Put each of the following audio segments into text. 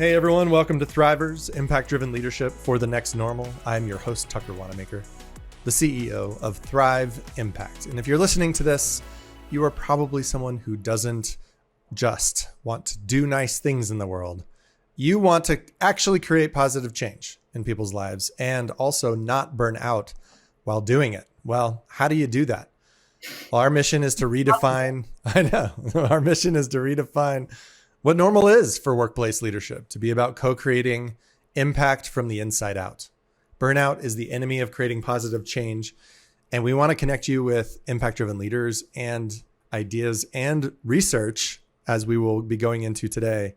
Hey everyone, welcome to Thrivers, Impact-Driven Leadership for the Next Normal. I'm your host, Tucker Wanamaker, the CEO of Thrive Impact. And if you're listening to this, you are probably someone who doesn't just want to do nice things in the world. You want to actually create positive change in people's lives and also not burn out while doing it. Well, how do you do that? Well, our mission is to redefine, our mission is to redefine what normal is for workplace leadership, to be about co-creating impact from the inside out. Burnout is the enemy of creating positive change. And we want to connect you with impact-driven leaders and ideas and research, as we will be going into today,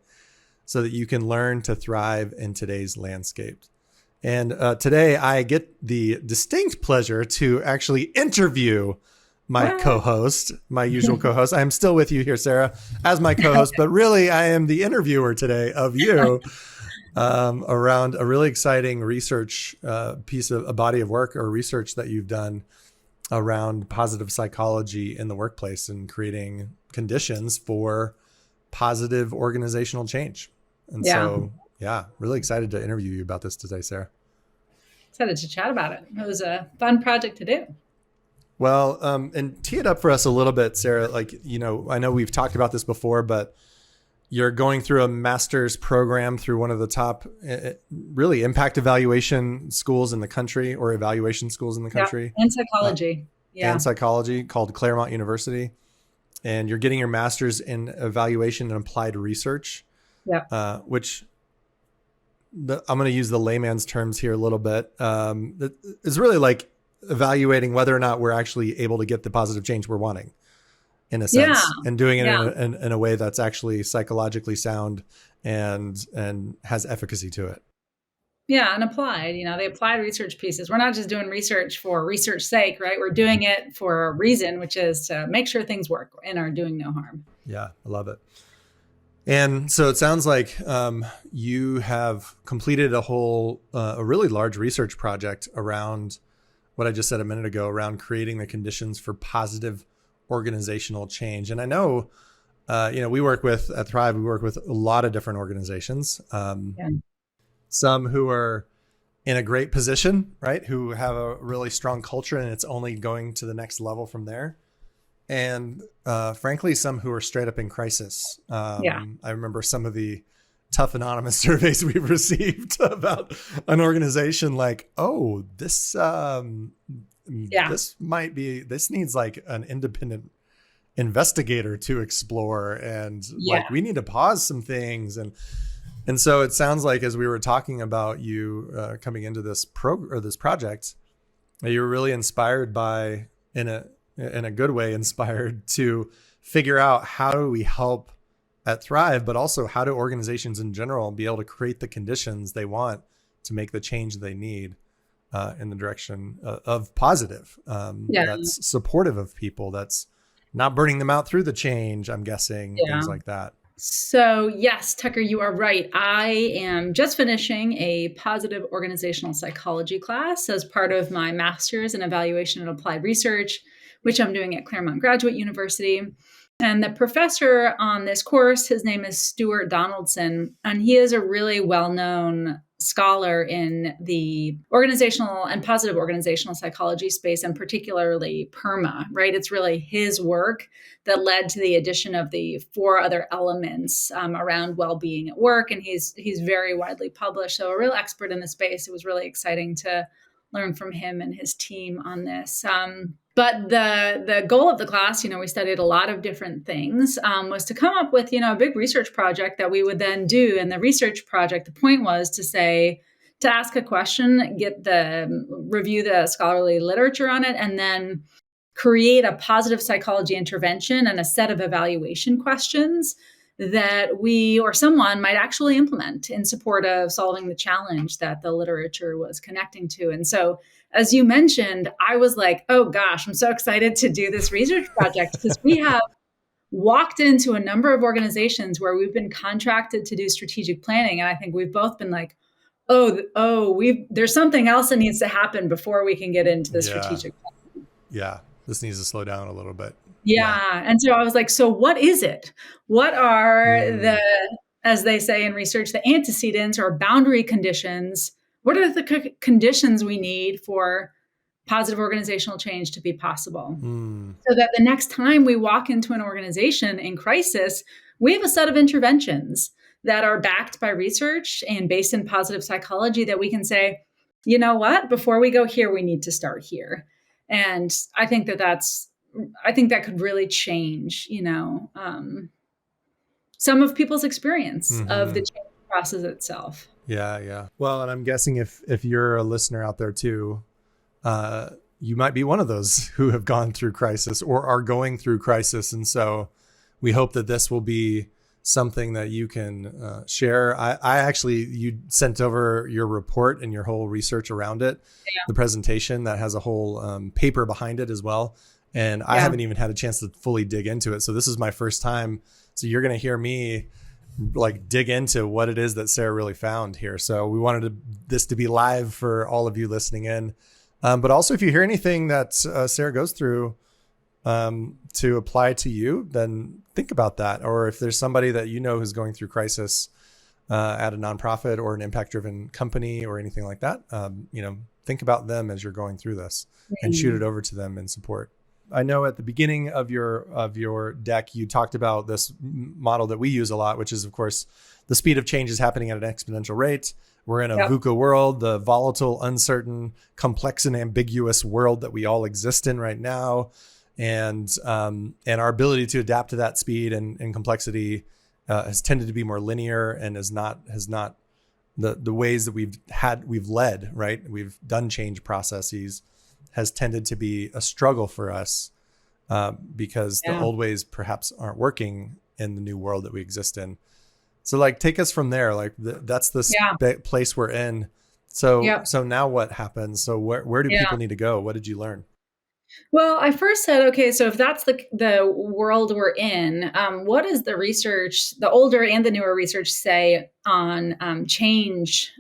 so that you can learn to thrive in today's landscape. And today I get the distinct pleasure to actually interview my co-host, my usual co-host. I'm still with you here, Sarah, as my co-host, but really I am the interviewer today of you around a really exciting research piece of a body of work or research that you've done around positive psychology in the workplace and creating conditions for positive organizational change. And so, really excited to interview you about this today, Sarah. Excited to chat about it. It was a fun project to do. Well, and tee it up for us a little bit, Sarah. I know we've talked about this before, but you're going through a master's program through one of the top really impact evaluation schools in the country, or evaluation schools in the country. And psychology. And psychology, called Claremont University. And you're getting your master's in evaluation and applied research, which I'm going to use the layman's terms here a little bit. It's really like evaluating whether or not we're actually able to get the positive change we're wanting, in a sense, and doing it in a way that's actually psychologically sound and has efficacy to it. Yeah, and applied, the applied research pieces. We're not just doing research for research sake, right? We're doing it for a reason, which is to make sure things work and are doing no harm. Yeah, I love it. And so it sounds like you have completed a really large research project around what I just said a minute ago, around creating the conditions for positive organizational change. And I know, we work with, at Thrive, we work with a lot of different organizations, some who are in a great position, right? Who have a really strong culture and it's only going to the next level from there. And frankly, some who are straight up in crisis. I remember some of the tough anonymous surveys we've received about an organization like, this needs like an independent investigator to explore, and like we need to pause some things. And so it sounds like, as we were talking about you coming into this this project, you were really inspired by, in a good way, inspired to figure out how do we help at Thrive, but also how do organizations in general be able to create the conditions they want to make the change they need in the direction of positive, that's supportive of people, that's not burning them out through the change, I'm guessing, things like that. So yes, Tucker, you are right. I am just finishing a positive organizational psychology class as part of my master's in evaluation and applied research, which I'm doing at Claremont Graduate University. And the professor on this course, his name is Stuart Donaldson, and he is a really well-known scholar in the organizational and positive organizational psychology space, and particularly PERMA, right? It's really his work that led to the addition of the 4 other elements around well-being at work. And he's very widely published, so a real expert in the space. It was really exciting to learn from him and his team on this. But the goal of the class, we studied a lot of different things, was to come up with, a big research project that we would then do. And the research project, the point was to ask a question, review the scholarly literature on it, and then create a positive psychology intervention and a set of evaluation questions that we or someone might actually implement in support of solving the challenge that the literature was connecting to. And so, as you mentioned, I was like, oh gosh, I'm so excited to do this research project, because we have walked into a number of organizations where we've been contracted to do strategic planning. And I think we've both been like, there's something else that needs to happen before we can get into the strategic planning. Yeah, this needs to slow down a little bit. Yeah. And so I was like, so what is it? What are the as they say in research, the antecedents or boundary conditions. What are the conditions we need for positive organizational change to be possible? So that the next time we walk into an organization in crisis, we have a set of interventions that are backed by research and based in positive psychology that we can say, you know what, before we go here, we need to start here. And I think that could really change, some of people's experience of the change process itself. Yeah. Well, and I'm guessing if you're a listener out there too, you might be one of those who have gone through crisis or are going through crisis. And so we hope that this will be something that you can share. I actually, you sent over your report and your whole research around it, the presentation that has a whole paper behind it as well. And I haven't even had a chance to fully dig into it. So this is my first time. So you're going to hear me like dig into what it is that Sarah really found here. So we wanted this to be live for all of you listening in. But also if you hear anything that Sarah goes through to apply to you, then think about that. Or if there's somebody that you know who's going through crisis at a nonprofit or an impact-driven company or anything like that, think about them as you're going through this and shoot it over to them in support. I know at the beginning of your deck, you talked about this model that we use a lot, which is, of course, the speed of change is happening at an exponential rate. We're in a VUCA world, the volatile, uncertain, complex, and ambiguous world that we all exist in right now. And our ability to adapt to that speed and complexity has tended to be more linear and has not the ways that we've led, right? We've done change processes has tended to be a struggle for us because the old ways perhaps aren't working in the new world that we exist in. So like, take us from there. Like that's the place we're in. So now what happens? So where do people need to go? What did you learn? Well, I first said, okay, so if that's the world we're in, what does the research, the older and the newer research say on change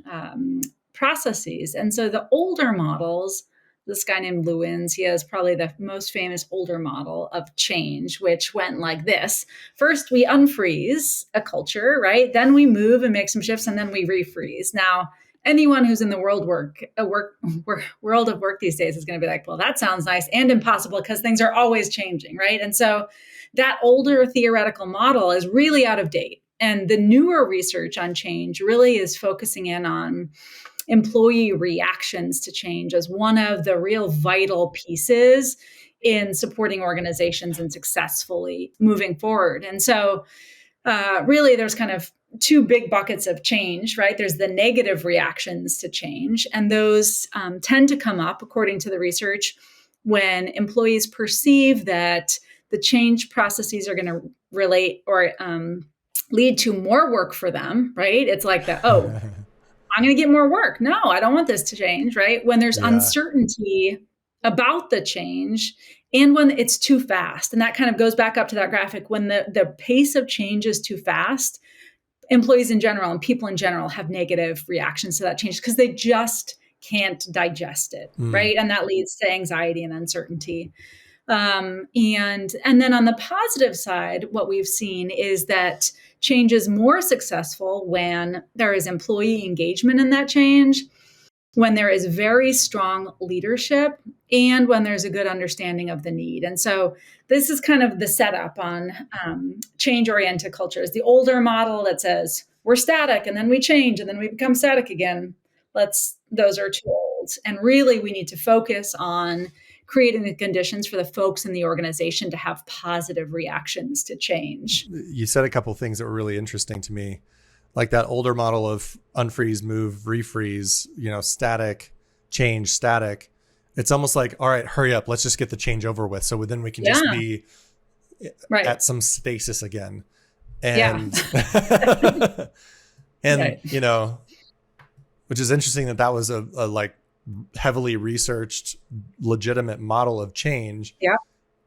processes? And so the older models, this guy named Lewins, he has probably the most famous older model of change, which went like this. First, we unfreeze a culture, right? Then we move and make some shifts, and then we refreeze. Now, anyone who's in the world of work these days is going to be like, well, that sounds nice and impossible because things are always changing, right? And so that older theoretical model is really out of date. And the newer research on change really is focusing in on employee reactions to change as one of the real vital pieces in supporting organizations and successfully moving forward. And so really there's kind of two big buckets of change, right? There's the negative reactions to change, and those tend to come up, according to the research, when employees perceive that the change processes are going to relate or lead to more work for them, right? It's like I'm going to get more work. No, I don't want this to change, right? When there's uncertainty about the change and when it's too fast. And that kind of goes back up to that graphic. When the pace of change is too fast, employees in general and people in general have negative reactions to that change because they just can't digest it, right? And that leads to anxiety and uncertainty. And then on the positive side, what we've seen is that change is more successful when there is employee engagement in that change, when there is very strong leadership, and when there's a good understanding of the need. And so this is kind of the setup on change-oriented cultures. The older model that says we're static and then we change and then we become static again. Those are too old. And really we need to focus on creating the conditions for the folks in the organization to have positive reactions to change. You said a couple of things that were really interesting to me, like that older model of unfreeze, move, refreeze, static, change, static. It's almost like, all right, hurry up. Let's just get the change over with. So then we can just be at some stasis again. And, which is interesting that was a like heavily researched, legitimate model of change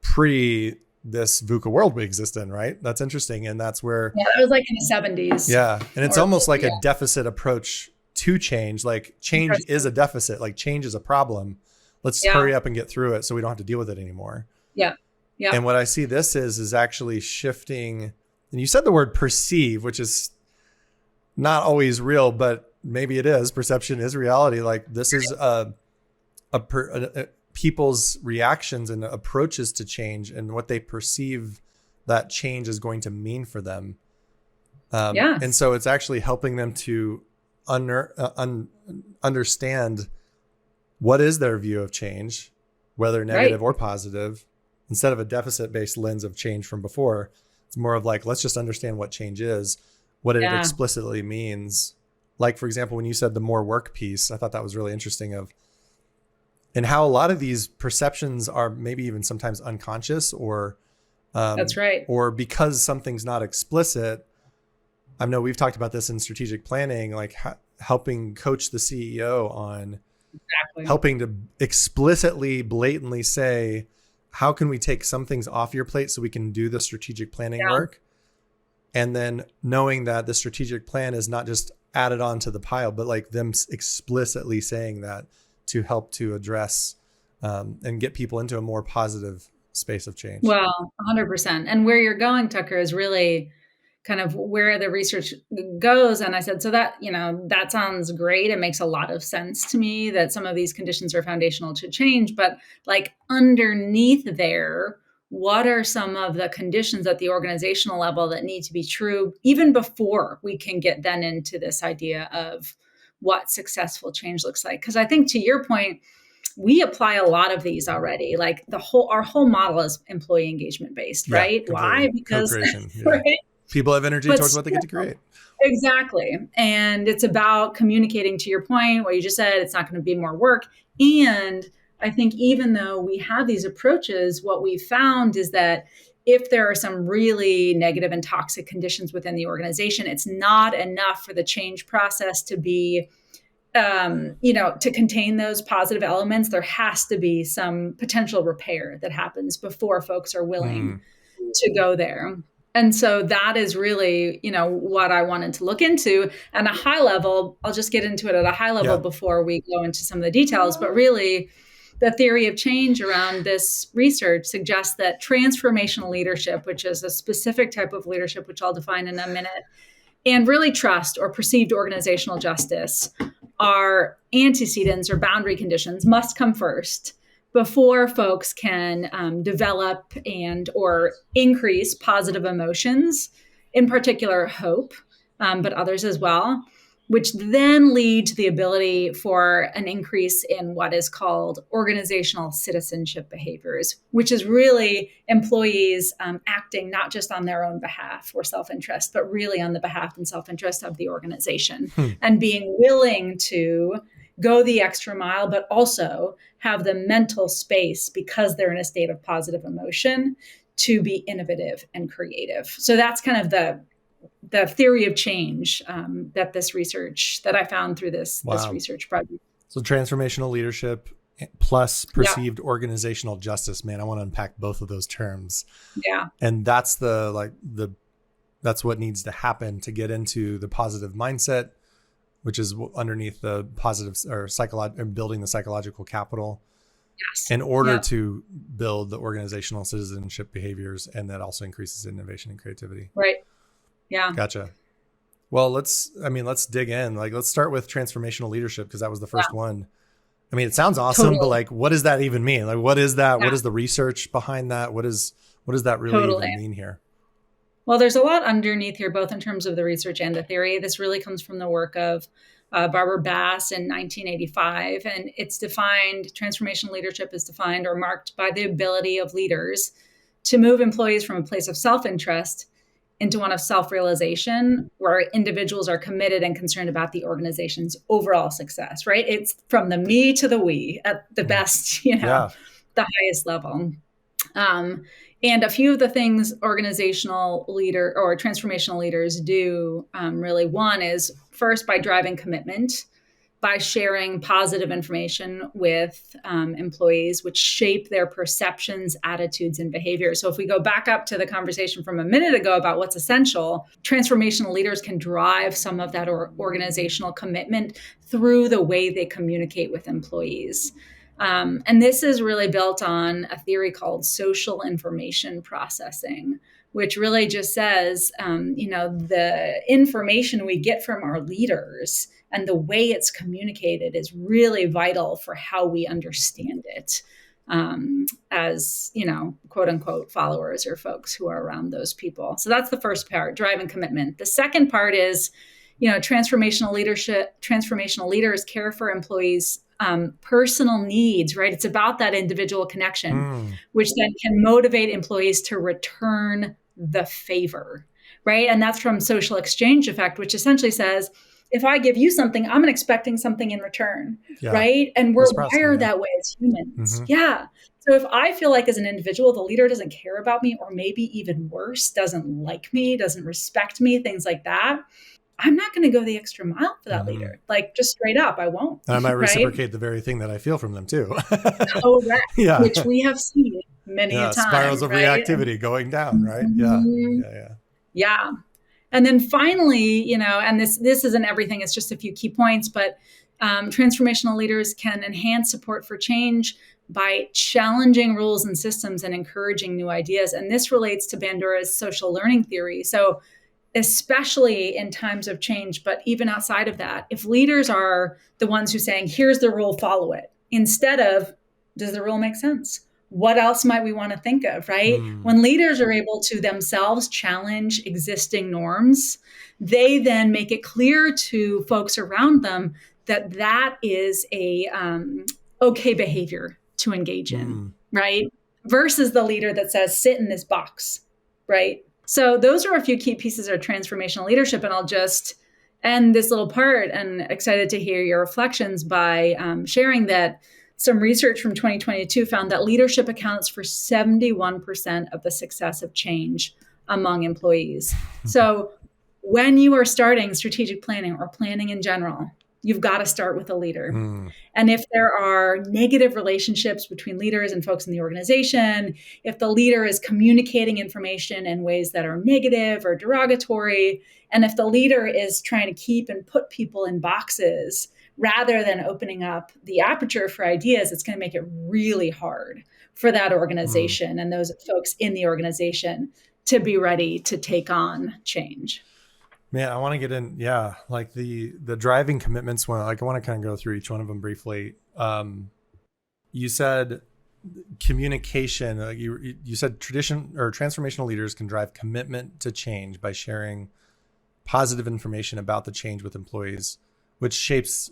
pre this VUCA world we exist in, right? That's interesting. And that's where... Yeah, that was like in the 70s. Yeah. And it's almost like a deficit approach to change. Like change is a deficit, like change is a problem. Let's hurry up and get through it so we don't have to deal with it anymore. Yeah. Yeah. And what I see this is actually shifting. And you said the word perceive, which is not always real, but maybe it is. Perception is reality. Like this is people's reactions and approaches to change and what they perceive that change is going to mean for them. Yes. And so it's actually helping them to understand what is their view of change, whether negative or positive, instead of a deficit-based lens of change from before. It's more of like, let's just understand what change is, what it explicitly means. Like, for example, when you said the more work piece, I thought that was really interesting and how a lot of these perceptions are maybe even sometimes unconscious or that's right. Or because something's not explicit. I know we've talked about this in strategic planning, like helping coach the CEO on helping to explicitly, blatantly say, how can we take some things off your plate so we can do the strategic planning work? And then knowing that the strategic plan is not just added on to the pile, but like them explicitly saying that to help to address and get people into a more positive space of change. Well, 100%. And where you're going, Tucker, is really kind of where the research goes. And I said, so that, that sounds great. It makes a lot of sense to me that some of these conditions are foundational to change, but like underneath there, what are some of the conditions at the organizational level that need to be true even before we can get then into this idea of what successful change looks like? Because I think to your point, we apply a lot of these already. Like our whole model is employee engagement based, right? Why? Because right? People have energy towards what they get to create. Exactly. And it's about communicating, to your point, what you just said, it's not going to be more work. And I think even though we have these approaches, what we found is that if there are some really negative and toxic conditions within the organization, it's not enough for the change process to be to contain those positive elements. There has to be some potential repair that happens before folks are willing to go there. And so that is really, what I wanted to look into. And a high level, I'll just get into it at a high level before we go into some of the details. But really, the theory of change around this research suggests that transformational leadership, which is a specific type of leadership, which I'll define in a minute, and really trust or perceived organizational justice are antecedents or boundary conditions must come first before folks can develop and or increase positive emotions, in particular hope, but others as well, which then lead to the ability for an increase in what is called organizational citizenship behaviors, which is really employees acting not just on their own behalf or self-interest, but really on the behalf and self-interest of the organization and being willing to go the extra mile, but also have the mental space because they're in a state of positive emotion to be innovative and creative. So that's kind of the theory of change that this research that I found through this research project. So transformational leadership plus perceived organizational justice. Man, I want to unpack both of those terms. Yeah. And that's that's what needs to happen to get into the positive mindset, which is underneath the positive or building the psychological capital. Yes. In order to build the organizational citizenship behaviors, and that also increases innovation and creativity. Right. Yeah. Gotcha. Well, let's dig in. Like, let's start with transformational leadership, because that was the first one. I mean, it sounds awesome, but like, what does that even mean? Like, what is that? What is the research behind that? What does that really even mean here? Well, there's a lot underneath here, both in terms of the research and the theory. This really comes from the work of Barbara Bass in 1985. And it's defined, transformational leadership is defined or marked by the ability of leaders to move employees from a place of self-interest into one of self-realization, where individuals are committed and concerned about the organization's overall success, right? It's from the me to the we at the best, the highest level. And a few of the things organizational leader or transformational leaders do, really, one is first by driving commitment, by sharing positive information with employees, which shape their perceptions, attitudes, and behaviors. So if we go back up to the conversation from a minute ago about what's essential, transformational leaders can drive some of that organizational commitment through the way they communicate with employees. And this is really built on a theory called social information processing, which really just says, the information we get from our leaders and the way it's communicated is really vital for how we understand it, as, quote unquote, followers or folks who are around those people. So that's the first part, drive and commitment. The second part is, transformational leadership. Transformational leaders care for employees' personal needs, right? It's about that individual connection, which then can motivate employees to return the favor, right? And that's from social exchange effect, which essentially says, if I give you something, I'm expecting something in return, right? And we're wired that way as humans. Yeah. So if I feel like as an individual, the leader doesn't care about me, or maybe even worse, doesn't like me, doesn't respect me, things like that, I'm not going to go the extra mile for that leader. Like, just straight up, I won't. And I might reciprocate the very thing that I feel from them too. Correct. Yeah. Which we have seen many a time. Spirals of reactivity going down, right? Yeah. And then finally, and this isn't everything, it's just a few key points, but transformational leaders can enhance support for change by challenging rules and systems and encouraging new ideas. And this relates to Bandura's social learning theory. So especially in times of change, but even outside of that, if leaders are the ones who are saying, here's the rule, follow it, instead of, does the rule make sense? What else might we want to think of, right? When leaders are able to themselves challenge existing norms, they then make it clear to folks around them that that is a okay behavior to engage in, right? Versus the leader that says, sit in this box, right? So those are a few key pieces of transformational leadership. And I'll just end this little part, and excited to hear your reflections by sharing that some research from 2022 found that leadership accounts for 71% of the success of change among employees. So when you are starting strategic planning or planning in general, you've got to start with a leader. And if there are negative relationships between leaders and folks in the organization, if the leader is communicating information in ways that are negative or derogatory, and if the leader is trying to keep and put people in boxes rather than opening up the aperture for ideas, it's going to make it really hard for that organization and those folks in the organization to be ready to take on change. Man, I want to get in, like the driving commitments one. Like, I want to kind of go through each one of them briefly. You said communication. You said transformational leaders can drive commitment to change by sharing positive information about the change with employees, which shapes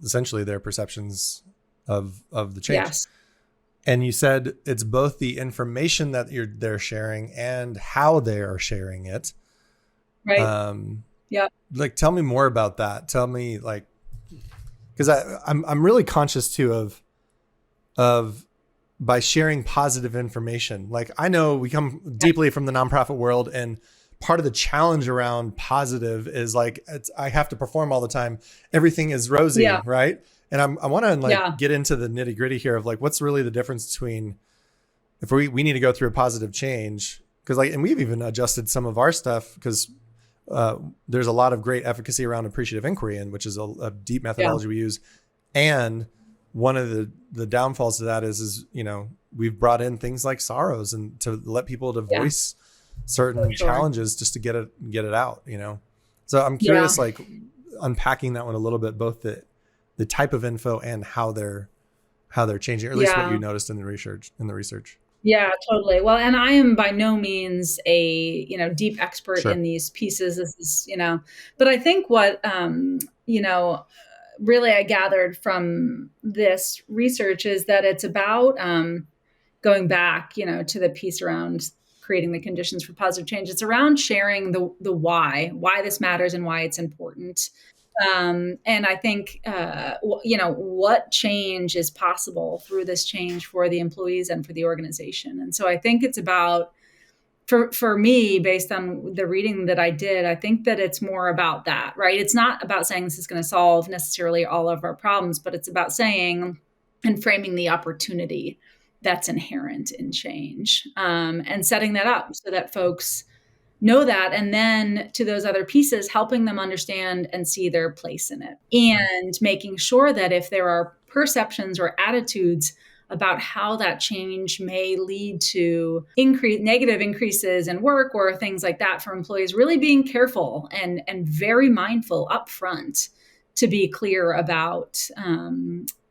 essentially their perceptions of the change. Yes. And you said it's both the information that they're sharing and how they are sharing it. Right. Like, tell me more about that. Tell me, like, because I'm really conscious too of by sharing positive information. Like, I know we come deeply from the nonprofit world, and part of the challenge around positive is like, I have to perform all the time. Everything is rosy, right? And I want to get into the nitty gritty here of like, what's really the difference between if we need to go through a positive change, because and we've even adjusted some of our stuff because there's a lot of great efficacy around appreciative inquiry, which is a deep methodology we use. And one of the downfalls to that is we've brought in things like sorrows and to let people to voice certain challenges just to get it out, So I'm curious, like unpacking that one a little bit, both the type of info and how they're changing, or at least what you noticed in the research. Yeah, totally. Well, and I am by no means a, deep expert in these pieces. This is, but I think what, really I gathered from this research is that it's about going back, to the piece around creating the conditions for positive change. It's around sharing the why this matters and why it's important. And I think, what change is possible through this change for the employees and for the organization. And so I think it's about, for me, based on the reading that I did, I think that it's more about that, right? It's not about saying this is going to solve necessarily all of our problems, but it's about saying and framing the opportunity that's inherent in change, and setting that up so that folks know that, and then to those other pieces, helping them understand and see their place in it, and making sure that if there are perceptions or attitudes about how that change may lead to negative increases in work or things like that for employees, really being careful and very mindful upfront to be clear about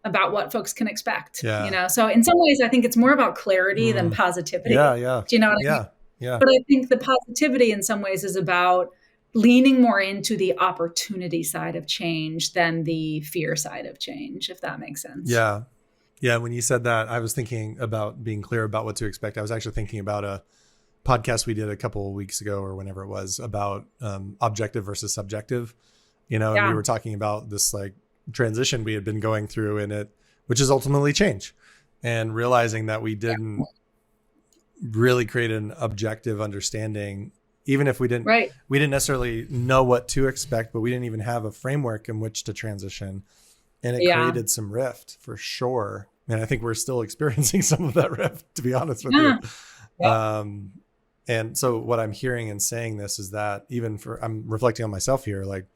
what folks can expect. Yeah. So in some ways, I think it's more about clarity than positivity. Yeah. Do you know what I mean? Yeah. But I think the positivity in some ways is about leaning more into the opportunity side of change than the fear side of change, if that makes sense. Yeah. Yeah. When you said that, I was thinking about being clear about what to expect. I was actually thinking about a podcast we did a couple of weeks ago or whenever it was about objective versus subjective, and we were talking about this like transition we had been going through in it, which is ultimately change, and realizing that we didn't really create an objective understanding, even if we didn't necessarily know what to expect, but we didn't even have a framework in which to transition. And it created some rift for sure. And I think we're still experiencing some of that rift, to be honest with you. Yeah. And so what I'm hearing and saying this is that I'm reflecting on myself here, like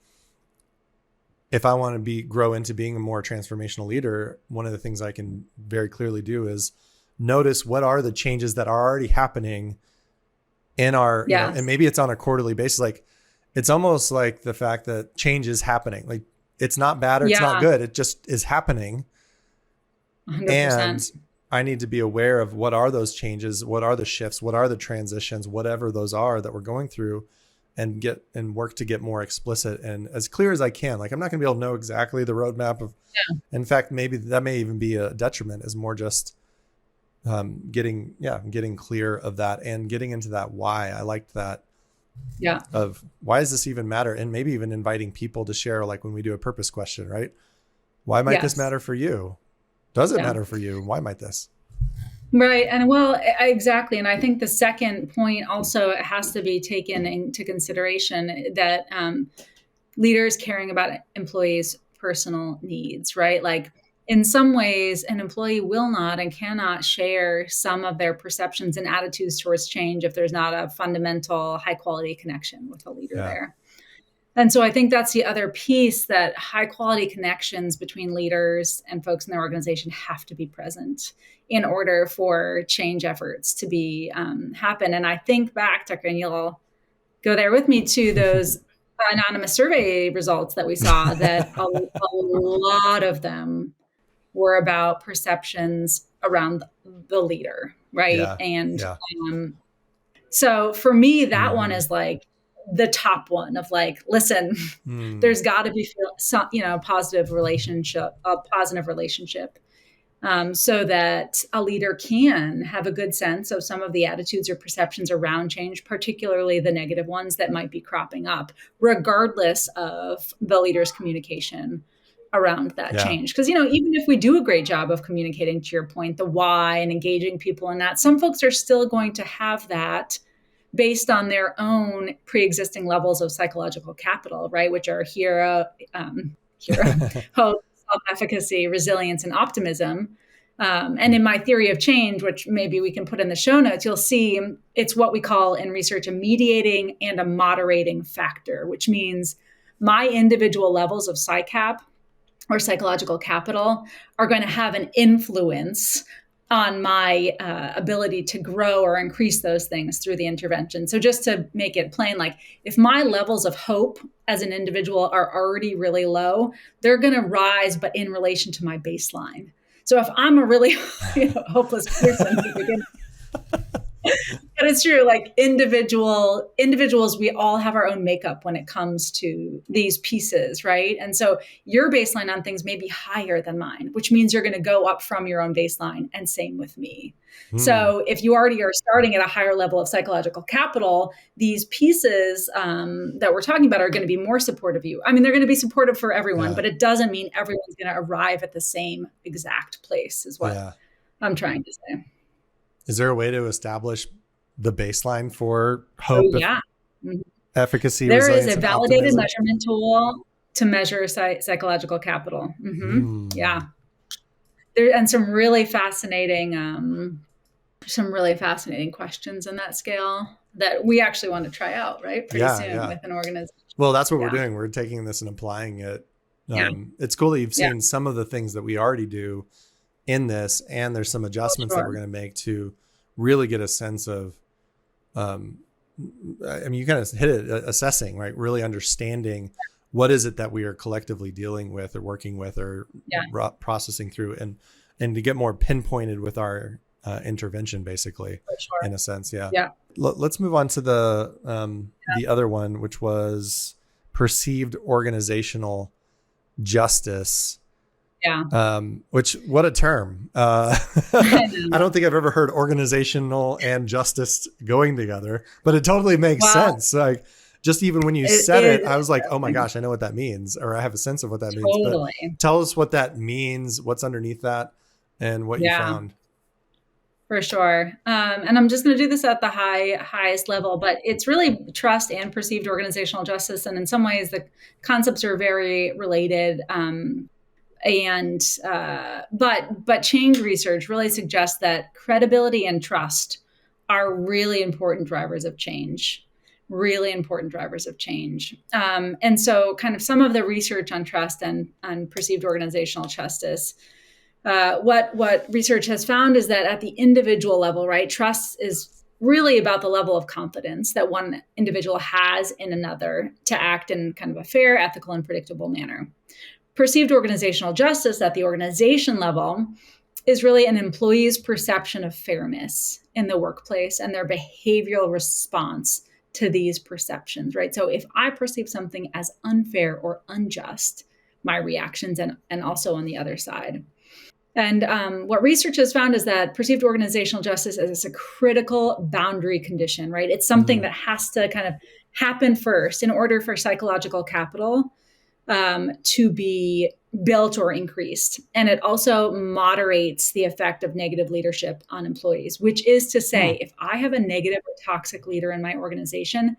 if I want to grow into being a more transformational leader, one of the things I can very clearly do is notice what are the changes that are already happening in our, and maybe it's on a quarterly basis. Like it's almost like the fact that change is happening. Like it's not bad or it's not good. It just is happening. 100%. And I need to be aware of what are those changes, what are the shifts, what are the transitions, whatever those are that we're going through, and work to get more explicit and as clear as I can. Like I'm not going to be able to know exactly the roadmap of, in fact, maybe that may even be a detriment, is more just getting clear of that and getting into that why. I liked that. Yeah. Of why does this even matter? And maybe even inviting people to share, like when we do a purpose question, right? Why might this matter for you? Does it matter for you? Why might this? Right. And exactly. And I think the second point also has to be taken into consideration, that leaders caring about employees' personal needs, right? Like in some ways, an employee will not and cannot share some of their perceptions and attitudes towards change if there's not a fundamental high quality connection with a leader there. And so I think that's the other piece, that high quality connections between leaders and folks in their organization have to be present in order for change efforts to be happen. And I think back, Tucker, and you'll go there with me, to those anonymous survey results that we saw, that a lot of them were about perceptions around the leader, right? And so for me, that one is like the top one of like, listen, there's got to be a positive relationship, so that a leader can have a good sense of some of the attitudes or perceptions around change, particularly the negative ones that might be cropping up, regardless of the leader's communication around that change. Because, even if we do a great job of communicating, to your point, the why and engaging people in that, some folks are still going to have that based on their own pre-existing levels of psychological capital, right? Which are hero, hope, self-efficacy, resilience, and optimism. And in my theory of change, which maybe we can put in the show notes, you'll see it's what we call in research a mediating and a moderating factor, which means my individual levels of PsyCap or psychological capital are going to have an influence on my ability to grow or increase those things through the intervention. So just to make it plain, like if my levels of hope as an individual are already really low, they're going to rise, but in relation to my baseline. So if I'm a really hopeless person to begin, but it's true, like individuals, we all have our own makeup when it comes to these pieces, right? And so your baseline on things may be higher than mine, which means you're going to go up from your own baseline, and same with me. So if you already are starting at a higher level of psychological capital, these pieces that we're talking about are going to be more supportive of you. I mean, they're going to be supportive for everyone, but it doesn't mean everyone's going to arrive at the same exact place, is what I'm trying to say. Is there a way to establish the baseline for hope, efficacy, there resilience, is a validated measurement tool to measure psychological capital. Yeah. And some really fascinating questions in that scale that we actually want to try out, right? Pretty soon with an organization. Well, that's what we're doing. We're taking this and applying it. It's cool that you've seen some of the things that we already do in this, and there's some adjustments that Sure. we're going to make to really get a sense of, I mean, you kind of hit it, assessing, right? Really understanding what is it that we are collectively dealing with or working with or Yeah, processing through, and to get more pinpointed with our intervention, basically, for sure. in a sense. Yeah. Yeah. Let's move on to the other one, which was perceived organizational justice. Yeah. Which, what a term. I I know. don't think I've ever heard organizational and justice going together, but it totally makes Well, sense. Like, just even when you it said is it, I was like, oh my interesting. gosh, I know what that means, or I have a sense of what that means. But Totally. tell us what that means, what's underneath that, and what you Yeah, found. for sure. And I'm just going to do this at the highest level, but it's really trust and perceived organizational justice. And in some ways, the concepts are very related. But change research really suggests that credibility and trust are really important drivers of change. Really important drivers of change. And so, kind of some of the research on trust and perceived organizational justice. What research has found is that at the individual level, right, trust is really about the level of confidence that one individual has in another to act in kind of a fair, ethical, and predictable manner. Perceived organizational justice at the organization level is really an employee's perception of fairness in the workplace and their behavioral response to these perceptions, right? So if I perceive something as unfair or unjust, my reactions and also on the other side. And what research has found is that perceived organizational justice is a critical boundary condition, right? It's something Mm, that has to kind of happen first in order for psychological capital to be built or increased. And it also moderates the effect of negative leadership on employees, which is to say, mm, if I have a negative or toxic leader in my organization,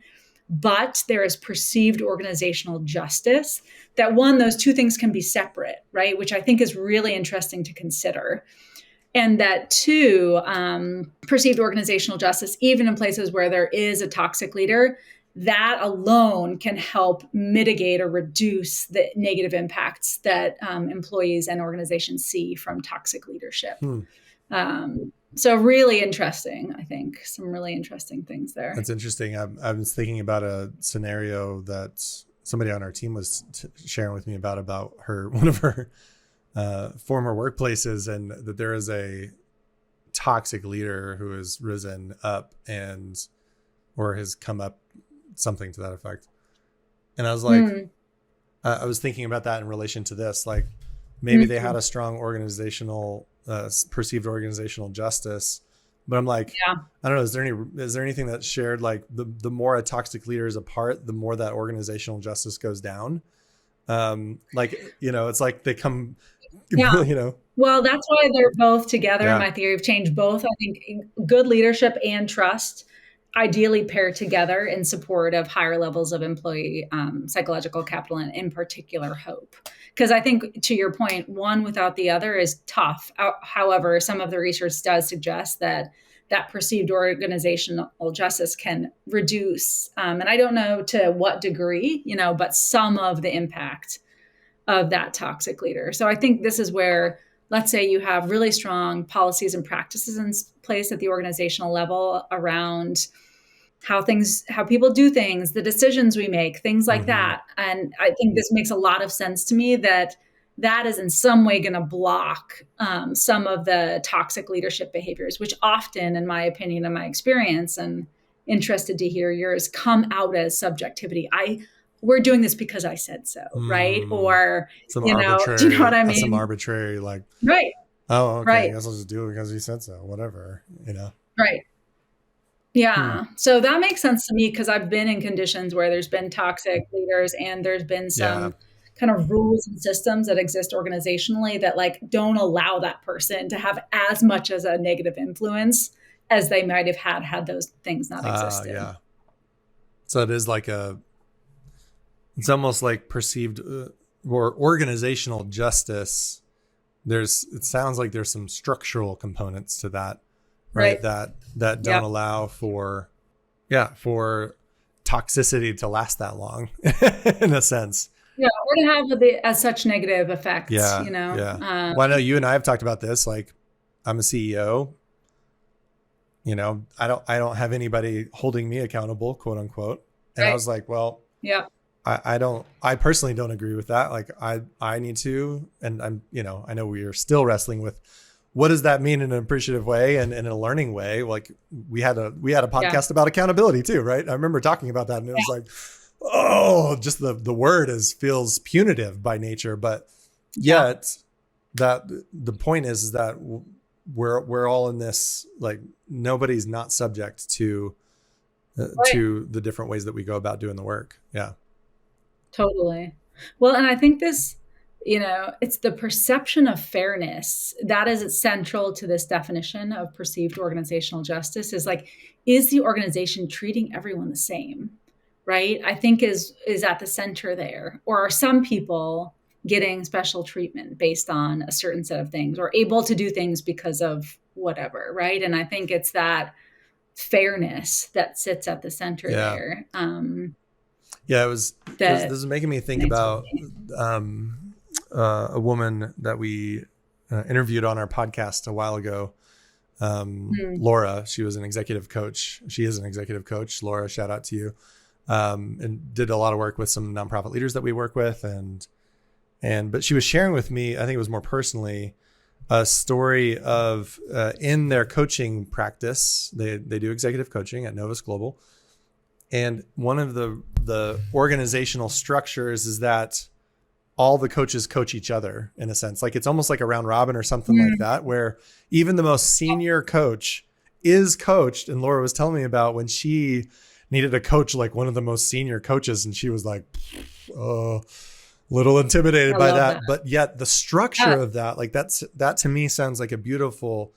but there is perceived organizational justice, that one, those two things can be separate, right? Which I think is really interesting to consider. And that two, perceived organizational justice, even in places where there is a toxic leader, that alone can help mitigate or reduce the negative impacts that employees and organizations see from toxic leadership. mm. So, really interesting, I think, some really interesting things there. That's interesting. I was thinking about a scenario that somebody on our team was sharing with me about her, one of her former workplaces, and that there is a toxic leader who has risen up and or has come up, something to that effect. And I was like, Mm, I was thinking about that in relation to this, like maybe they had mm, a strong organizational, perceived organizational justice, but I'm like, yeah. I don't know, is there anything that's shared, like the more a toxic leader is apart, the more that organizational justice goes down. Like, it's like they come, Yeah. you know, Well, that's why they're both together in yeah. my theory of change. Both, I think, good leadership and trust ideally pair together in support of higher levels of employee psychological capital and, in particular, hope. Because I think, to your point, one without the other is tough. However, some of the research does suggest that perceived organizational justice can reduce, and I don't know to what degree, but some of the impact of that toxic leader. So I think this is where, let's say you have really strong policies and practices in place at the organizational level around how people do things, the decisions we make, things like Mm-hmm. that. And I think this makes a lot of sense to me that that is in some way going to block some of the toxic leadership behaviors, which often, in my opinion and my experience, and interested to hear yours, come out as subjectivity. We're doing this because I said so, right? Mm, Or, do you know what I some mean? arbitrary, like, Right, oh, okay, I right, guess I'll just do it because he said so, whatever. right. Hmm. Yeah. So that makes sense to me because I've been in conditions where there's been toxic leaders and there's been Yeah. some kind of rules and systems that exist organizationally that like don't allow that person to have as much as a negative influence as they might have had those things not existed. Yeah. So it is like it's almost like perceived, or organizational justice. It sounds like there's some structural components to that, right? Right. That don't Yep. allow for toxicity to last that long, in a sense. Yeah, or to have as such negative effects, Yeah. Yeah. Well, I know you and I have talked about this. Like, I'm a CEO. I don't have anybody holding me accountable, quote unquote. And I right. was like, well, Yeah. I personally don't agree with that. Like, I need to, and I know we are still wrestling with what does that mean in an appreciative way and in a learning way. Like, we had a Yeah. podcast about accountability too, right? I remember talking about that, and it was Yeah. like, oh, just the word feels punitive by nature, but Yeah. yet that the point is that we're all in this, like, nobody's not subject Right. to the different ways that we go about doing the work. Yeah. Totally. Well, and I think this, it's the perception of fairness that is central to this definition of perceived organizational justice is like, is the organization treating everyone the same? Right? I think is at the center there. Or are some people getting special treatment based on a certain set of things or able to do things because of whatever, right? And I think it's that fairness that sits at the center Yeah. there. Yeah. This That is making me think resonates with about me. a woman that we interviewed on our podcast a while ago. Mm. Laura, she was an executive coach. She is an executive coach. Laura, shout out to you. And did a lot of work with some nonprofit leaders that we work with. But she was sharing with me, I think it was more personally, a story of in their coaching practice. They do executive coaching at Novus Global. And one of the organizational structures is that all the coaches coach each other, in a sense. Like, it's almost like a round robin or something like Mm. that, where even the most senior coach is coached. And Laura was telling me about when she needed a coach, like one of the most senior coaches, and she was like, oh, little intimidated I by love that. that. But yet the structure of that, like, that to me sounds like a beautiful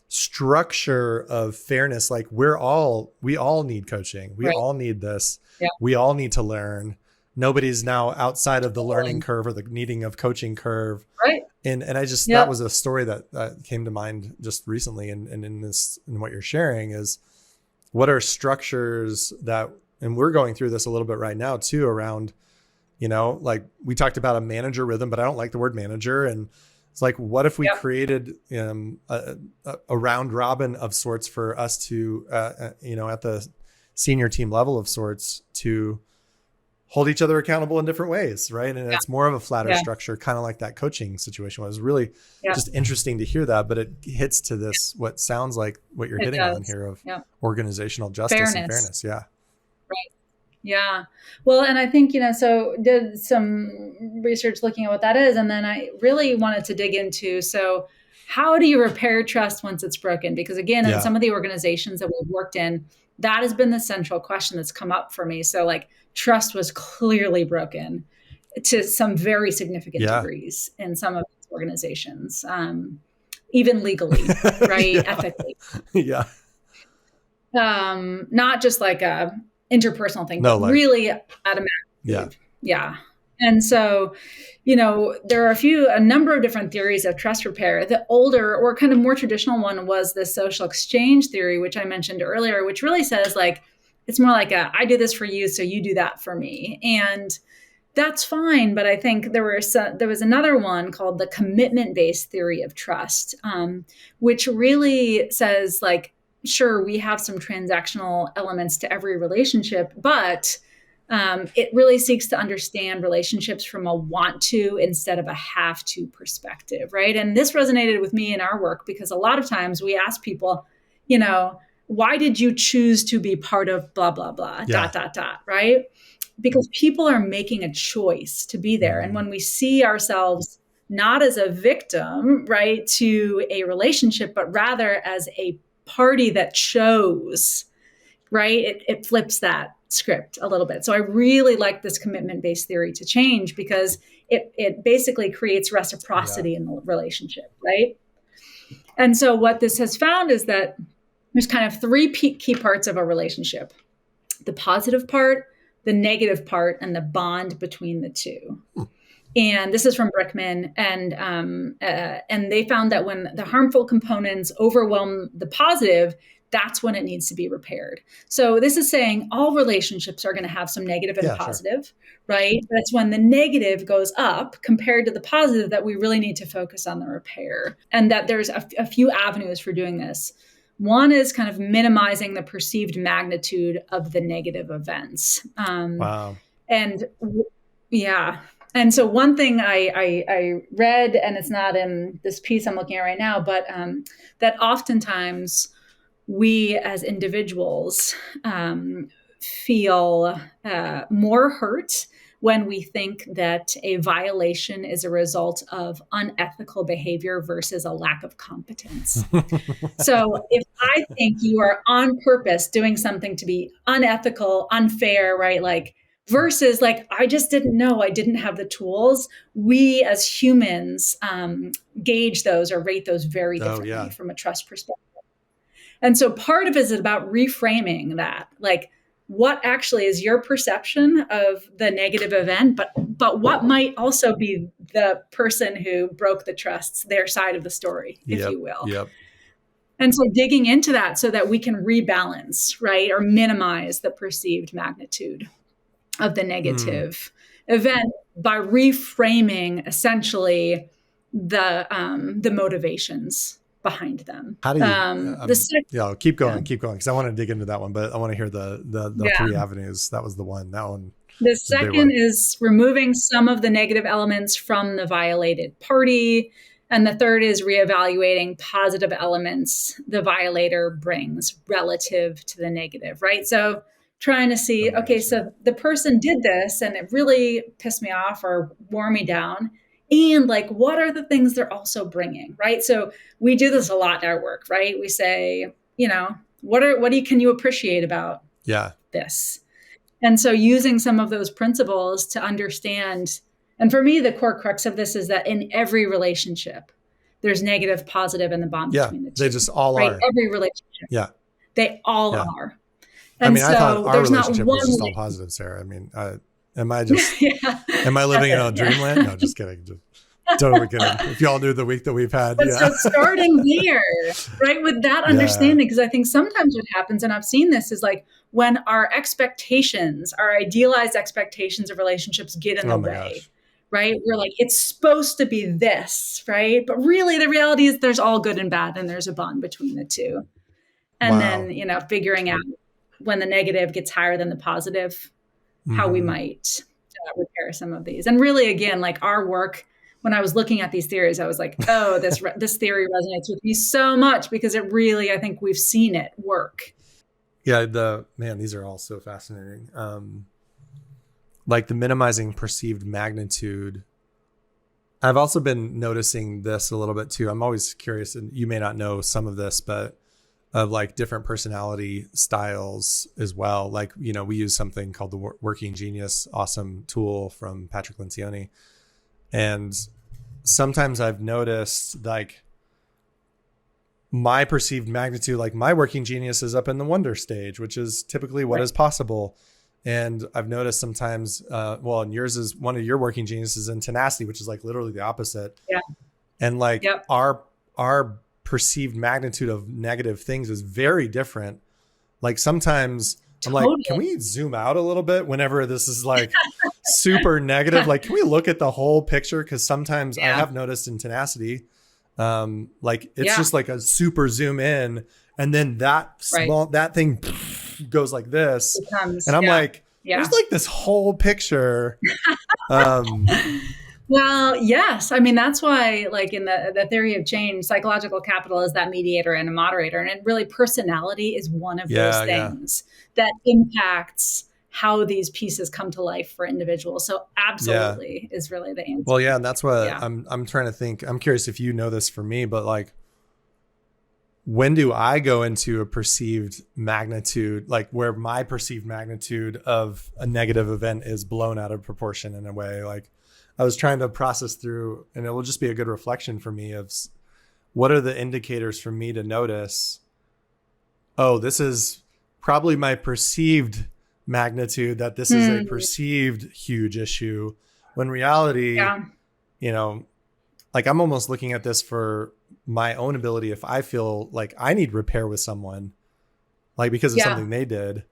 structure of fairness. Like, we all need coaching. We Right. all need this. Yeah. We all need to learn. Nobody's now outside of the learning Totally. curve or the needing of coaching curve. Right. And I just, that Yep. was a story that came to mind just recently. And in what you're sharing is, what are structures that, and we're going through this a little bit right now too, around, like, we talked about a manager rhythm, but I don't like the word manager. And it's like, what if we Yep. created a round robin of sorts for us to, at the senior team level of sorts, to hold each other accountable in different ways, right? And Yeah. it's more of a flatter Yeah. structure, kind of like that coaching situation. It was really Yeah. just interesting to hear that, but it hits to this, what sounds like what you're It hitting on does. here, of Yeah. organizational justice and Fairness. fairness. Yeah. Right. Yeah. Well, and I think, so did some research looking at what that is. And then I really wanted to dig into, so how do you repair trust once it's broken? Because again, in Yeah. some of the organizations that we've worked in, that has been the central question that's come up for me. So like, trust was clearly broken to some very significant Yeah. degrees in some of these organizations, even legally, right? Yeah. Ethically. Yeah. Not just like a interpersonal thing, No, but like, really at a yeah. magnitude. Yeah. And so, there are a number of different theories of trust repair. The older or kind of more traditional one was the social exchange theory, which I mentioned earlier, which really says like, it's more like I do this for you, so you do that for me. And that's fine. But I think there was another one called the commitment-based theory of trust, which really says like, sure, we have some transactional elements to every relationship, but it really seeks to understand relationships from a want to instead of a have to perspective, right? And this resonated with me in our work because a lot of times we ask people, why did you choose to be part of blah, blah, blah, Yeah. right? Because people are making a choice to be there. And when we see ourselves not as a victim, right, to a relationship, but rather as a party that chose, right, it flips that script a little bit. So I really like this commitment-based theory to change because it basically creates reciprocity in the relationship, right? And so what this has found is that there's kind of three key parts of a relationship: the positive part, the negative part, and the bond between the two. And this is from Brickman, and they found that when the harmful components overwhelm the positive, that's when it needs to be repaired. So this is saying all relationships are going to have some negative and positive, right? That's when the negative goes up compared to the positive that we really need to focus on the repair. And that there's a few avenues for doing this. One is kind of minimizing the perceived magnitude of the negative events. Wow. And yeah. And so one thing I read, and it's not in this piece I'm looking at right now, but that oftentimes we as individuals feel more hurt when we think that a violation is a result of unethical behavior versus a lack of competence. So if I think you are on purpose doing something to be unethical, unfair, right? Like, versus like, I just didn't know, I didn't have the tools. We as humans gauge those or rate those very differently from a trust perspective. And so part of it is about reframing that, like, what actually is your perception of the negative event, but what might also be the person who broke the trusts, their side of the story, if you will. Yep. And so digging into that so that we can rebalance, right, or minimize the perceived magnitude of the negative event by reframing essentially the motivations behind them. How do you keep going because I want to dig into that one, but I want to hear the three avenues. That was the one. That one. The second is removing some of the negative elements from the violated party. And the third is reevaluating positive elements the violator brings relative to the negative, right? So trying to see, okay, so the person did this and it really pissed me off or wore me down. And like, what are the things they're also bringing, right? So we do this a lot in our work, right? We say, can you appreciate about this? And so using some of those principles to understand, and for me, the core crux of this is that in every relationship, there's negative, positive, and the bond between the two. They just all are. Every relationship. Yeah. They all are. And I thought our relationship was just all positive, Sarah. Am I living in a dreamland? No, just kidding. Totally kidding. If y'all knew the week that we've had. But so starting there, right, with that understanding, because I think sometimes what happens, and I've seen this, is like when our expectations, our idealized expectations of relationships get in the way, right? We're like, it's supposed to be this, right? But really the reality is there's all good and bad and there's a bond between the two. And then, figuring out when the negative gets higher than the positive, how we might repair some of these. And really, again, like our work, when I was looking at these theories, I was like, oh, this theory resonates with me so much because it really, I think we've seen it work. Yeah, these are all so fascinating. Like the minimizing perceived magnitude. I've also been noticing this a little bit too. I'm always curious, and you may not know some of this, but of like different personality styles as well. Like, we use something called the Working Genius, awesome tool from Patrick Lencioni. And sometimes I've noticed like my perceived magnitude, like my working genius is up in the wonder stage, which is typically what is possible. And I've noticed sometimes, and yours is one of your working geniuses in tenacity, which is like literally the opposite. Yeah. And like our perceived magnitude of negative things is very different. Like sometimes I'm like, can we zoom out a little bit whenever this is like super negative? Like, can we look at the whole picture? Because sometimes I have noticed in tenacity, like it's just like a super zoom in, and then that that thing goes like this, and I'm like, there's like this whole picture. Well, yes. That's why, like in the theory of change, psychological capital is that mediator and a moderator. And really personality is one of those things that impacts how these pieces come to life for individuals. So absolutely is really the answer. Well, and that's what I'm trying to think. I'm curious if you know this for me, but like, when do I go into a perceived magnitude, like where my perceived magnitude of a negative event is blown out of proportion in a way? Like, I was trying to process through, and it will just be a good reflection for me of what are the indicators for me to notice, oh, this is probably my perceived magnitude, that this is a perceived huge issue, when reality, like I'm almost looking at this for my own ability. If I feel like I need repair with someone, like because of Yeah. something they did.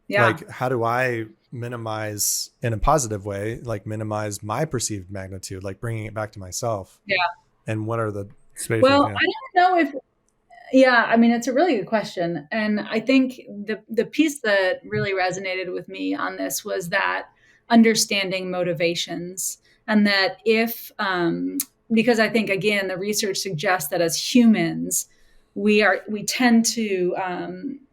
Yeah. Like, how do I minimize in a positive way, like minimize my perceived magnitude, like bringing it back to myself? Yeah. And what are the spaces? Well, Yeah. I don't know if, yeah, I mean, it's a really good question. And I think the piece that really resonated with me on this was that understanding motivations. And that if, because I think, again, the research suggests that as humans, we tend to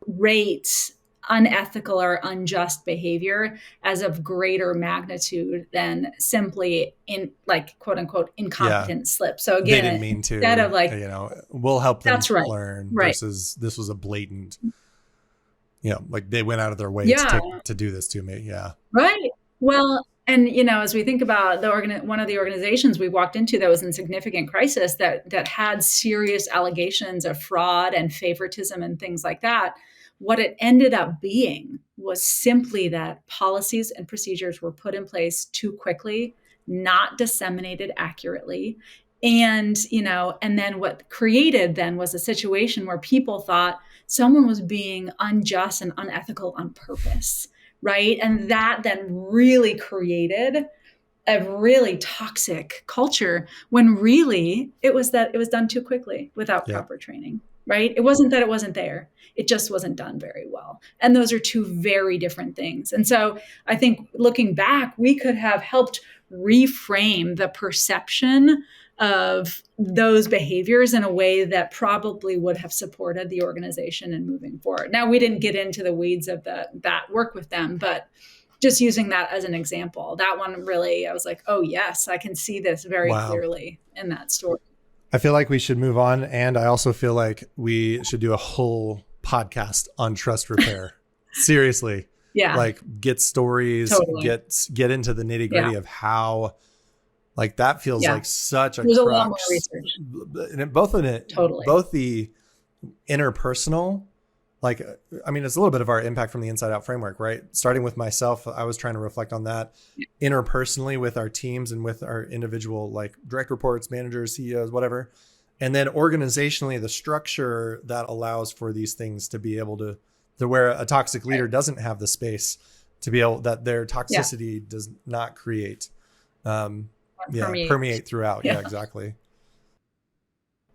rate unethical or unjust behavior as of greater magnitude than simply in, like, quote unquote, Yeah. incompetent slip. So They again, didn't mean instead to, of like, you know, we'll help them that's right. learn Right. versus this was a blatant, you know, like they went out of their way Yeah. to do this to me. Yeah. Right. Well, and as we think about one of the organizations we walked into that was in significant crisis, that had serious allegations of fraud and favoritism and things like that, what it ended up being was simply that policies and procedures were put in place too quickly, not disseminated accurately. And, and then what created then was a situation where people thought someone was being unjust and unethical on purpose, right? And that then really created a really toxic culture, when really it was that it was done too quickly without Yeah. proper training, right? It wasn't that it wasn't there. It just wasn't done very well. And those are two very different things. And so I think looking back, we could have helped reframe the perception of those behaviors in a way that probably would have supported the organization in moving forward. Now, we didn't get into the weeds of that work with them, but just using that as an example, that one really, I was like, oh yes, I can see this very Wow. clearly in that story. I feel like we should move on. And I also feel like we should do a whole podcast on trust repair. Seriously. Yeah. Like get stories, Totally. get into the nitty gritty of how, like that feels like such a There's crux. a lot more research. Both in it, Totally. both the interpersonal, like, I mean, it's a little bit of our impact from the inside out framework, right? Starting with myself, I was trying to reflect on that interpersonally with our teams and with our individual, like direct reports, managers, CEOs, whatever. And then organizationally, the structure that allows for these things to be able to where a toxic leader doesn't have the space to be able, that their toxicity does not create, permeate throughout. Yeah, exactly.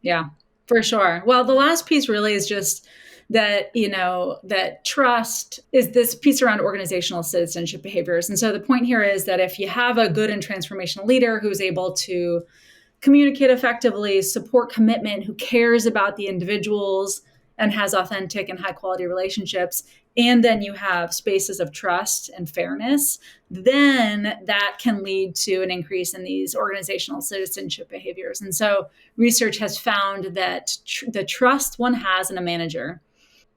Yeah, for sure. Well, the last piece really is just that, that trust is this piece around organizational citizenship behaviors. And so the point here is that if you have a good and transformational leader who's able to communicate effectively, support commitment, who cares about the individuals and has authentic and high quality relationships, and then you have spaces of trust and fairness, then that can lead to an increase in these organizational citizenship behaviors. And so research has found that the trust one has in a manager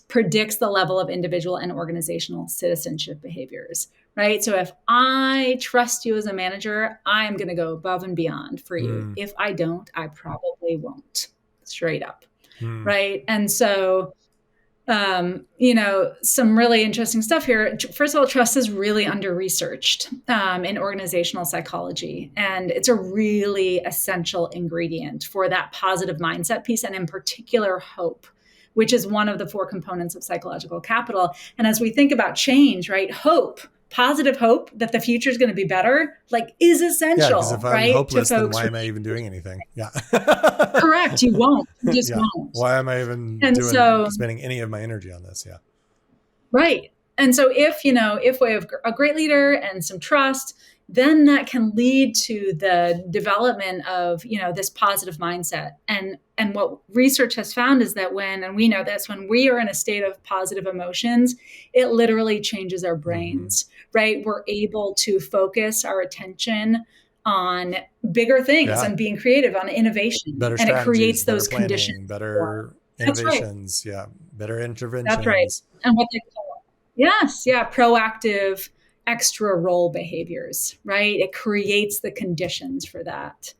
predicts the level of individual and organizational citizenship behaviors, right? So if I trust you as a manager, I'm going to go above and beyond for you. If I don't, I probably won't, straight up. Right. And so, some really interesting stuff here. First of all, trust is really under-researched in organizational psychology. And it's a really essential ingredient for that positive mindset piece, and in particular, hope, which is one of the 4 components of psychological capital. And as we think about change, right, hope, positive hope that the future is going to be better, like, is essential. Yeah, because if I'm hopeless, then why am I even doing anything? Yeah. Correct. You won't. You just won't. Why am I even spending any of my energy on this? Yeah. Right. And so if we have a great leader and some trust, then that can lead to the development of, this positive mindset. And what research has found is that and we know this, when we are in a state of positive emotions, it literally changes our brains, right? We're able to focus our attention on bigger things and being creative, on innovation. Better and it creates those planning, conditions. better innovations. Right. Yeah. Better interventions. That's right. And what they call, proactive extra role behaviors, right? It creates the conditions for that.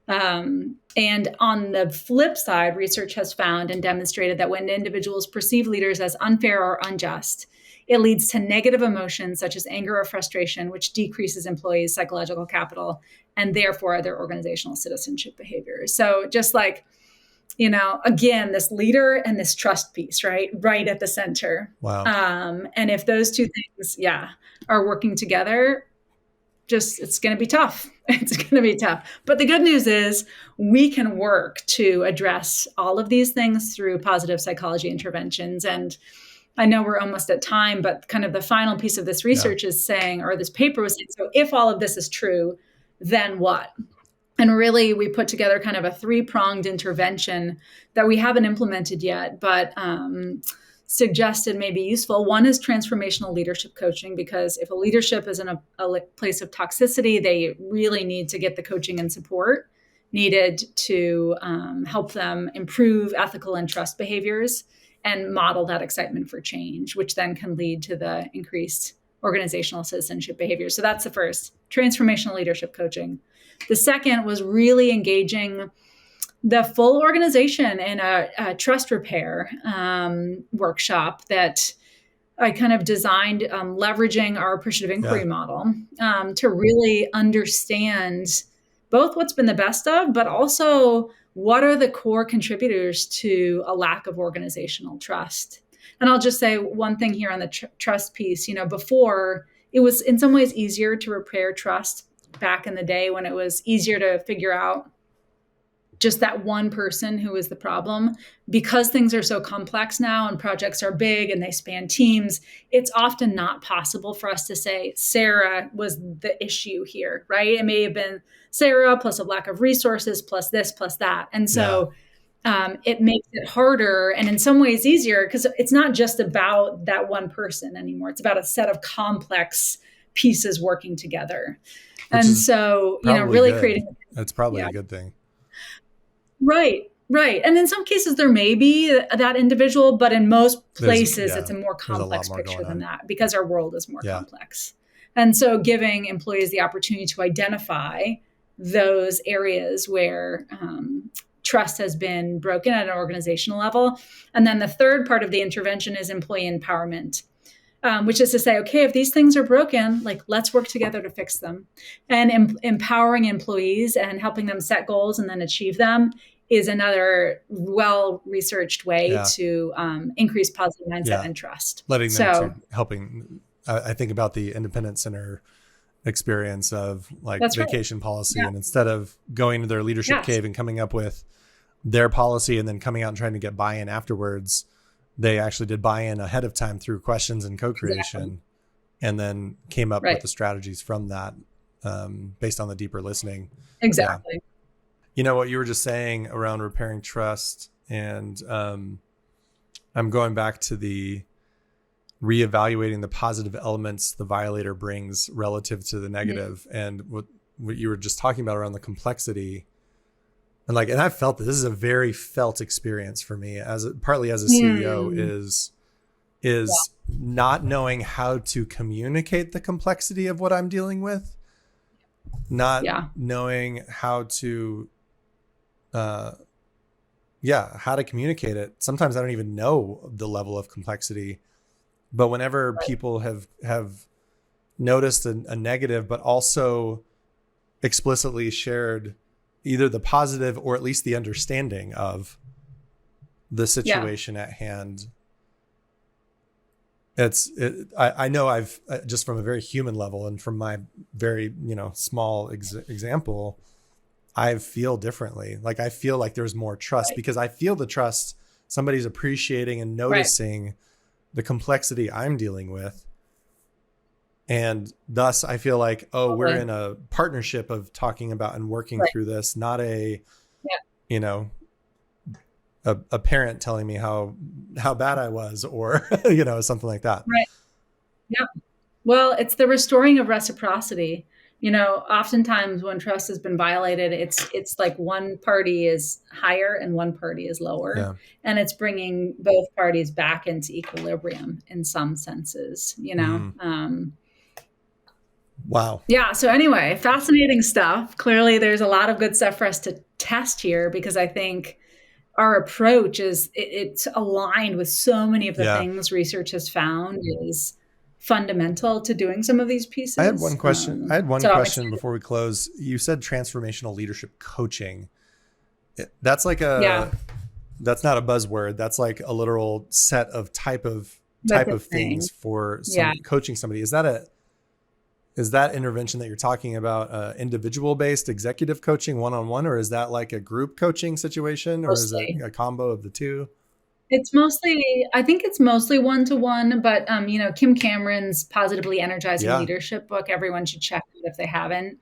And on the flip side, research has found and demonstrated that when individuals perceive leaders as unfair or unjust, it leads to negative emotions such as anger or frustration, which decreases employees' psychological capital and therefore their organizational citizenship behaviors. So just like again, this leader and this trust piece, right at the center. Wow. And if those two things, are working together, it's going to be tough. It's going to be tough. But the good news is we can work to address all of these things through positive psychology interventions. And I know we're almost at time, but kind of the final piece of this research is saying, or this paper was saying, so if all of this is true, then what? And really, we put together kind of a 3-pronged intervention that we haven't implemented yet, but suggested may be useful. One is transformational leadership coaching, because if a leadership is in a place of toxicity, they really need to get the coaching and support needed to help them improve ethical and trust behaviors and model that excitement for change, which then can lead to the increased organizational citizenship behavior. So that's the first, transformational leadership coaching. The second was really engaging the full organization in a trust repair workshop that I kind of designed, leveraging our appreciative inquiry model to really understand both what's been the best of, but also what are the core contributors to a lack of organizational trust. And I'll just say one thing here on the trust piece. Before, it was in some ways easier to repair trust back in the day, when it was easier to figure out just that one person who was the problem. Because things are so complex now and projects are big and they span teams, it's often not possible for us to say Sarah was the issue here, right? It may have been Sarah plus a lack of resources plus this plus that. And so it makes it harder and in some ways easier, because it's not just about that one person anymore. It's about a set of complex pieces working together. Which and so, really good. creating. That's probably a good thing. Right. And in some cases, there may be that individual, but in most places, it's a more complex picture than that, because our world is more complex. And so giving employees the opportunity to identify those areas where trust has been broken at an organizational level. And then the third part of the intervention is employee empowerment. Which is to say, okay, if these things are broken, let's work together to fix them. And empowering employees and helping them set goals and then achieve them is another well-researched way to increase positive mindset and trust. Letting them to helping. I think about the Independence Center experience of vacation policy, and instead of going to their leadership cave and coming up with their policy and then coming out and trying to get buy-in afterwards, they actually did buy-in ahead of time through questions and co-creation, and then came up with the strategies from that based on the deeper listening. Exactly. What you were just saying around repairing trust, and I'm going back to the reevaluating the positive elements the violator brings relative to the negative, and what you were just talking about around the complexity. And I felt that this is a very felt experience for me partly as a CEO is not knowing how to communicate the complexity of what I'm dealing with, not knowing how to, how to communicate it. Sometimes I don't even know the level of complexity, but whenever people have noticed a negative, but also explicitly shared either the positive or at least the understanding of the situation at hand. I know I've just from a very human level and from my very, small example, I feel differently. I feel like there's more trust because I feel the trust. Somebody's appreciating and noticing the complexity I'm dealing with. And thus I feel like, we're in a partnership of talking about and working through this, not a parent telling me how bad I was or, something like that. Right. Yeah. Well, it's the restoring of reciprocity. Oftentimes when trust has been violated, it's like one party is higher and one party is lower, and it's bringing both parties back into equilibrium in some senses, Wow. Yeah. So anyway, fascinating stuff. Clearly there's a lot of good stuff for us to test here, because I think our approach it's aligned with so many of the things research has found is fundamental to doing some of these pieces. I had one question. Question before we close. You said transformational leadership coaching. That's like that's not a buzzword. That's like a literal set of type of things for coaching somebody. Is that intervention that you're talking about individual based executive coaching one-on-one, or is that like a group coaching situation, or is it a combo of the two? I think it's mostly one-to-one, but Kim Cameron's Positively Energizing Leadership book, everyone should check it if they haven't.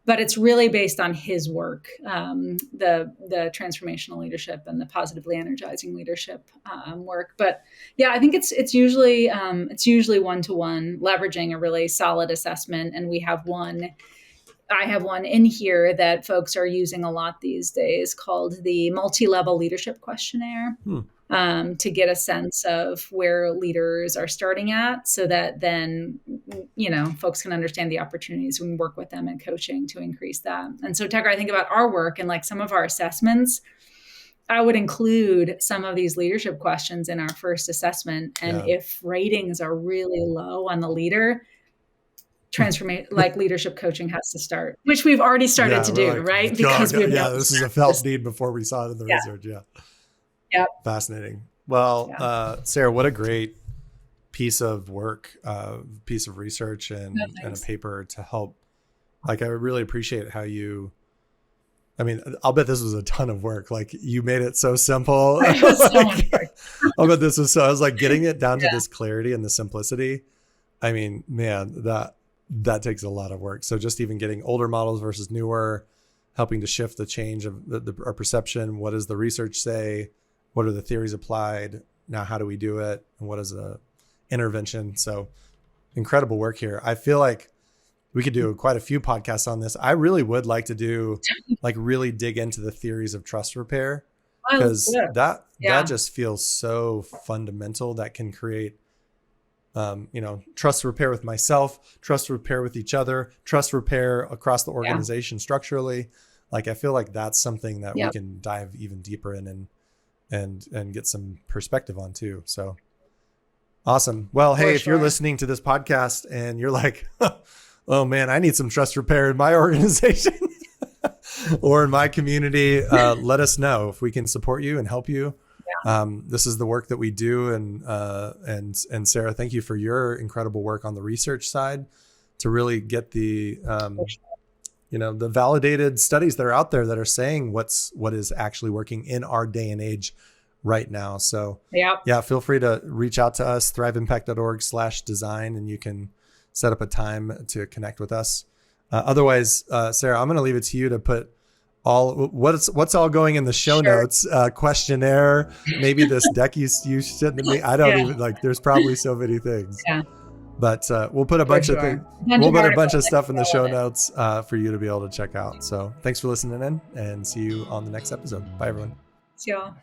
But it's really based on his work, the transformational leadership and the positively energizing leadership work. But yeah, I think it's usually one-to-one, leveraging a really solid assessment. And I have one in here that folks are using a lot these days called the multi-level leadership questionnaire. To get a sense of where leaders are starting at, so that then, folks can understand the opportunities when we work with them in coaching to increase that. And so, Tucker, I think about our work and like some of our assessments, I would include some of these leadership questions in our first assessment. And if ratings are really low on the leader, leadership coaching has to start, which we've already started to do, right? Because this is a felt need before we saw it in the research. Yep. Fascinating. Well, Sarah, what a great piece of work, piece of research and a paper to help. Like, I really appreciate how I'll bet this was a ton of work. Like, you made it so simple. It was so much work. I'll bet this was I was like getting it down to this clarity and the simplicity. I mean, man, that takes a lot of work. So just even getting older models versus newer, helping to shift the change of our perception. What does the research say? What are the theories applied? Now, how do we do it? And what is a intervention? So incredible work here. I feel like we could do quite a few podcasts on this. I really would like to do really dig into the theories of trust repair, because that just feels so fundamental. That can create, trust repair with myself, trust repair with each other, trust repair across the organization structurally. Like, I feel like that's something that we can dive even deeper in and get some perspective on too. So awesome. Well, hey, if you're listening to this podcast and you're like, oh man, I need some trust repair in my organization or in my community, let us know if we can support you and help you. This is the work that we do. And Sarah, thank you for your incredible work on the research side to really get the, the validated studies that are out there that are saying what is actually working in our day and age right now. So feel free to reach out to us, thriveimpact.org/design, and you can set up a time to connect with us. Otherwise, Sarah, I'm going to leave it to you to put what's all going in the show notes, questionnaire, maybe this deck you sent to me. I don't even there's probably so many things. But we'll put a bunch of things. We'll put a bunch of stuff in the show notes for you to be able to check out. So thanks for listening in, and see you on the next episode. Bye, everyone. See y'all.